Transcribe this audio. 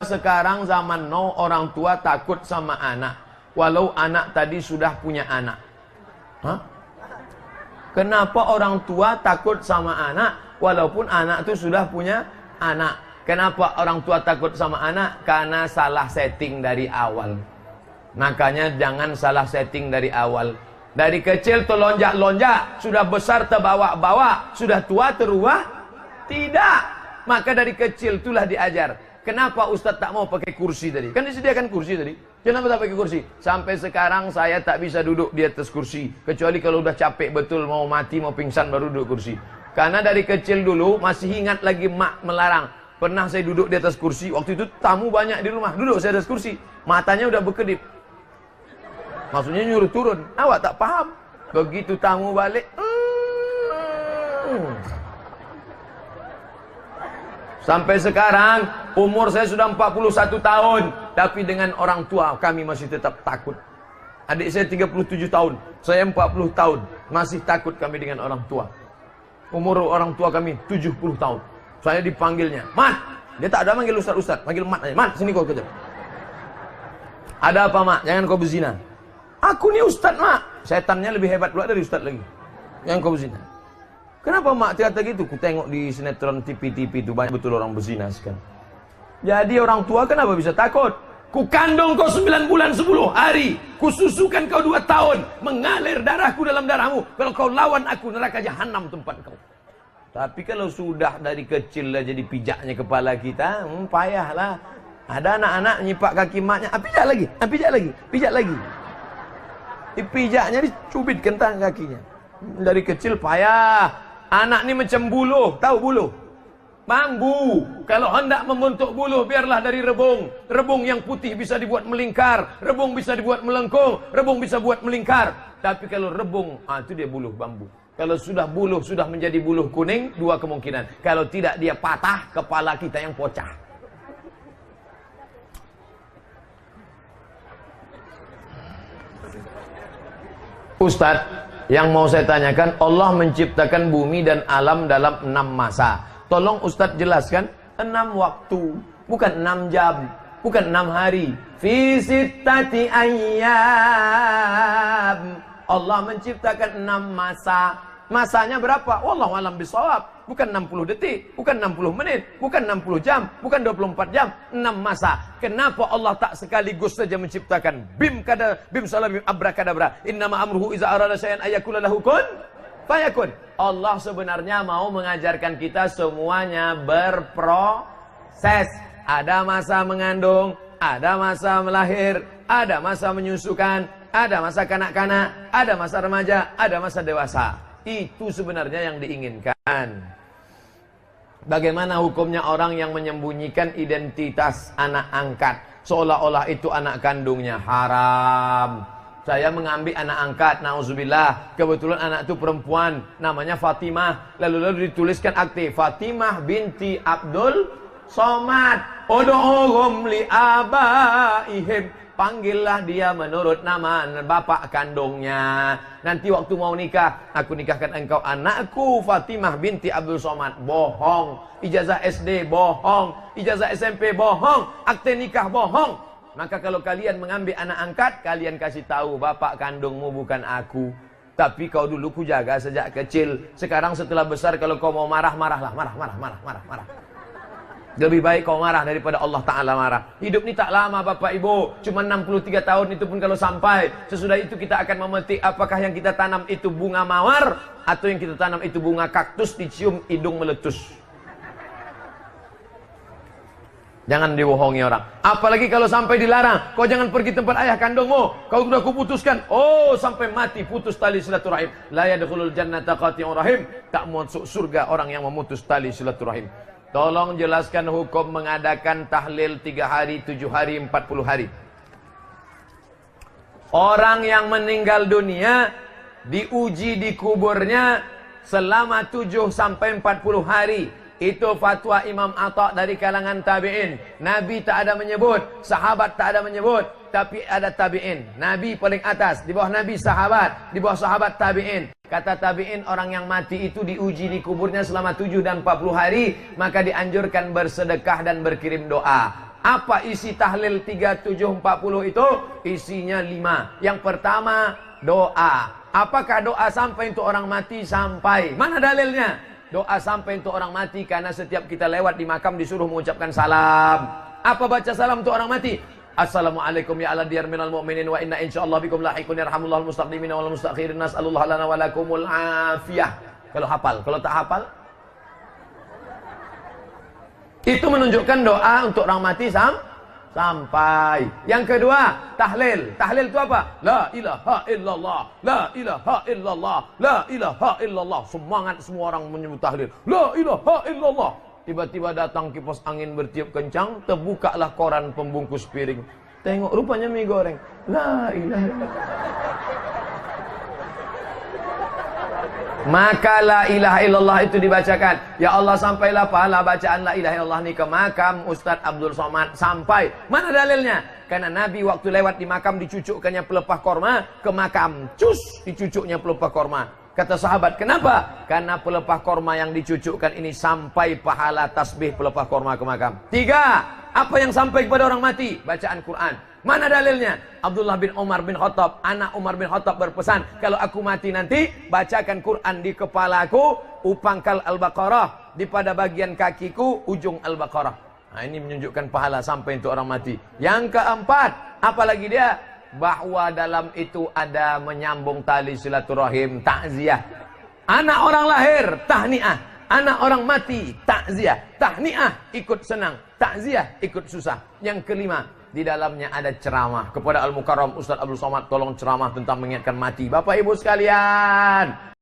sekarang zaman now orang tua takut sama anak, walau anak tadi sudah punya anak. Hah? Kenapa orang tua takut sama anak, walaupun anak itu sudah punya anak? Kenapa orang tua takut sama anak? Karena salah setting dari awal. Makanya jangan salah setting dari awal. Dari kecil terlonjak-lonjak, sudah besar terbawa-bawa, sudah tua terubah? Tidak. Maka dari kecil itulah diajar. Kenapa Ustaz tak mau pakai kursi tadi? Kan disediakan kursi tadi. Kenapa tak pakai kursi? Sampai sekarang saya tak bisa duduk di atas kursi. Kecuali kalau udah capek betul, mau mati, mau pingsan, baru duduk kursi. Karena dari kecil dulu, masih ingat lagi mak melarang. Pernah saya duduk di atas kursi, waktu itu tamu banyak di rumah. Duduk saya di atas kursi, matanya udah berkedip. Maksudnya nyuruh turun. Awak tak paham. Begitu tamu balik. Sampai sekarang, umur saya sudah 41 tahun. Tapi dengan orang tua, kami masih tetap takut. Adik saya 37 tahun. Saya 40 tahun. Masih takut kami dengan orang tua. Umur orang tua kami 70 tahun. Saya dipanggilnya, Mat. Dia tak ada manggil Ustaz-Ustaz. Panggil Mat aja. Mat, sini kau kejap. Ada apa, Mak? Jangan kau berzina. Aku ni Ustaz, Mak. Setannya lebih hebat pula dari Ustaz lagi. Jangan kau berzina. Kenapa mak kata gitu? Ku tengok di sinetron TV-TV itu banyak betul orang berzina sekarang. Jadi orang tua kenapa bisa takut? Ku kandung kau 9 bulan 10 hari. Ku susukan kau 2 tahun. Mengalir darahku dalam darahmu. Kalau kau lawan aku, neraka jahanam tempat kau. Tapi kalau sudah dari kecil lah jadi pijaknya kepala kita, payahlah. Ada anak-anak nyipak kaki maknya, pijak lagi, pijak lagi, pijak lagi. Pijaknya dicubit kentang kakinya. Dari kecil payah. Anak ni macam buluh, tahu buluh? Bambu. Kalau hendak membentuk buluh, biarlah dari rebung. Rebung yang putih bisa dibuat melingkar, rebung bisa dibuat melengkung, rebung bisa buat melingkar. Tapi kalau rebung, itu dia buluh bambu. Kalau sudah buluh, sudah menjadi buluh kuning, 2 kemungkinan. Kalau tidak, dia patah, kepala kita yang pocah. Ustaz, yang mau saya tanyakan, Allah menciptakan bumi dan alam dalam 6 masa. Tolong Ustaz jelaskan, 6 waktu, bukan 6 jam, bukan 6 hari. Fi sittati ayyam. Allah menciptakan 6 masa. Masanya berapa? Wallahu a'lam bishawab. Bukan 60 detik, bukan 60 menit, bukan 60 jam, bukan 24 jam, 6 masa. Kenapa Allah tak sekaligus saja menciptakan bim salam abrakadabra? Innama amruhu iza arada syai'an ayyakula lahu kun fayakun. Allah sebenarnya mau mengajarkan kita semuanya berproses. Ada masa mengandung, ada masa melahir, ada masa menyusukan, ada masa kanak-kanak, ada masa remaja, ada masa dewasa. Itu sebenarnya yang diinginkan. Bagaimana hukumnya orang yang menyembunyikan identitas anak angkat, seolah-olah itu anak kandungnya? Haram. Saya mengambil anak angkat, nauzubillah. Kebetulan anak itu perempuan, namanya Fatimah. Lalu dituliskan akte, Fatimah binti Abdul Somad. Ud'uhum li abaihim. Panggillah dia menurut nama bapak kandungnya. Nanti waktu mau nikah, aku nikahkan engkau anakku Fatimah binti Abdul Somad. Bohong. Ijazah SD bohong. Ijazah SMP bohong. Akte nikah bohong. Maka kalau kalian mengambil anak angkat, kalian kasih tahu bapak kandungmu bukan aku. Tapi kau dulu ku jaga sejak kecil. Sekarang setelah besar kalau kau mau marah, marahlah. Marah. Lebih baik kau marah daripada Allah Ta'ala marah. Hidup ni tak lama Bapak Ibu. Cuma 63 tahun itu pun kalau sampai. Sesudah itu kita akan memetik apakah yang kita tanam itu bunga mawar, atau yang kita tanam itu bunga kaktus dicium hidung meletus. Jangan dibohongi orang. Apalagi kalau sampai dilarang. Kau jangan pergi tempat ayah kandungmu. Kau sudah kuputuskan. Oh, sampai mati putus tali silaturahim. La yadkhulul jannata qati'ur rahim. Tak masuk surga orang yang memutus tali silaturahim. Tolong jelaskan hukum mengadakan tahlil 3 hari, 7 hari, 40 hari. Orang yang meninggal dunia diuji di kuburnya selama 7 sampai 40 hari. Itu fatwa Imam Atha dari kalangan tabi'in. Nabi tak ada menyebut, sahabat tak ada menyebut, tapi ada tabi'in. Nabi paling atas, di bawah Nabi sahabat, di bawah sahabat tabi'in. Kata tabi'in, orang yang mati itu diuji di kuburnya selama 7 dan 40 hari, maka dianjurkan bersedekah dan berkirim doa. Apa isi tahlil 3740 itu? Isinya 5. Yang pertama, doa. Apakah doa sampai untuk orang mati? Sampai. Mana dalilnya? Doa sampai untuk orang mati karena setiap kita lewat di makam disuruh mengucapkan salam. Apa baca salam untuk orang mati? Assalamualaikum ya ala diyar minal mu'minin wa inna insyaallah bikum lahiqun yarhamullahul mustaqdimin wal mustakhirin nas'alullah lana wa lakumul afiyah. Kalau hafal, kalau tak hafal, itu menunjukkan doa untuk orang mati sampai. Yang kedua, tahlil. Tahlil itu apa? La ilaha illallah, la ilaha illallah, la ilaha illallah. Semangat semua orang menyebut tahlil. La ilaha illallah. Tiba-tiba datang kipas angin bertiup kencang, terbukalah koran pembungkus piring. Tengok rupanya mie goreng. La ilaha illallah. Maka la ilaha illallah itu dibacakan. Ya Allah, sampailah pahala bacaan la ilaha illallah ini ke makam Ustadz Abdul Somad. Sampai. Mana dalilnya? Karena Nabi waktu lewat di makam dicucukkannya pelepah korma, ke makam cus dicucuknya pelepah korma. Kata sahabat, kenapa? Karena pelepah korma yang dicucukkan ini sampai pahala tasbih pelepah korma ke makam. 3. Apa yang sampai kepada orang mati? Bacaan Quran. Mana dalilnya? Abdullah bin Umar bin Khattab, anak Umar bin Khattab berpesan, kalau aku mati nanti, bacakan Quran di kepalaku, upangkal Al-Baqarah, di pada bagian kakiku, ujung Al-Baqarah. Nah, ini menunjukkan pahala sampai untuk orang mati. Yang keempat, apalagi dia? Bahwa dalam itu ada menyambung tali silaturahim, takziah. Anak orang lahir, tahniah. Anak orang mati, takziah. Tahniah, ikut senang. Takziah, ikut susah. Yang kelima, di dalamnya ada ceramah. Kepada Al-Mukarram Ustadz Abdul Somad, tolong ceramah tentang mengingatkan mati. Bapak Ibu sekalian,